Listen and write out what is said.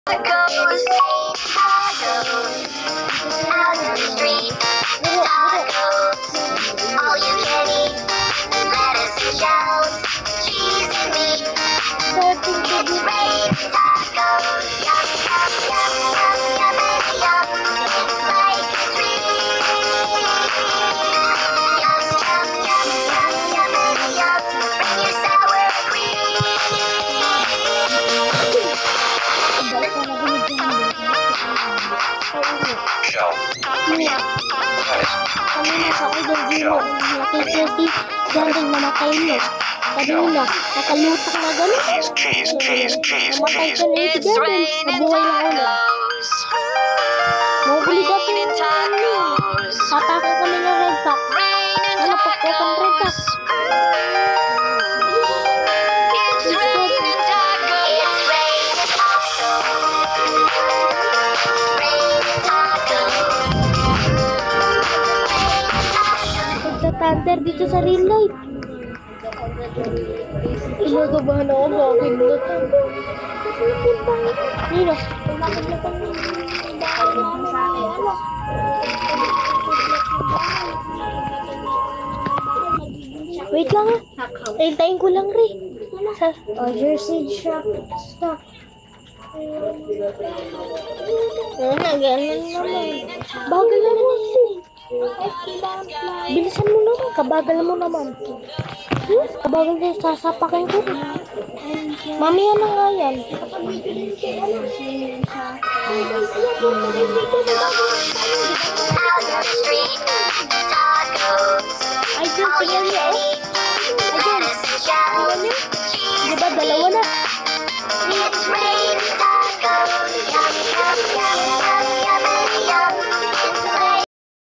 Tacos, out on the street. Tacos, all you can eat. Lettuce and shells, cheese and meat. It's raining tacos. Yum, yum, yum, yum, yum, yum. It's like a dream. Yum, yum, yum, yum, yum, yum. Bring your sour cream. Shell. Kanina sa idol dito, nakikiti, dyan rin namatay mo. Kanina, nakalutang na gano'n. Cheese. Namatay ka na ito dyan rin, nabuhay na ulit. Mauligat yung tataka kami ng red pack. Ano, pagkukan red pack. Thunder dito sa real life. Inagabahan ako ba? Pindot. Nino? Wait lang ah. Hintayin ko lang rin. Jersey shop stock. Ganun naman. Bagal naman kasi. Bilisan mo naman, kabagal mo naman. Kabagal din, sasapakin ko rin. Mamaya na nga yan. Out on the street.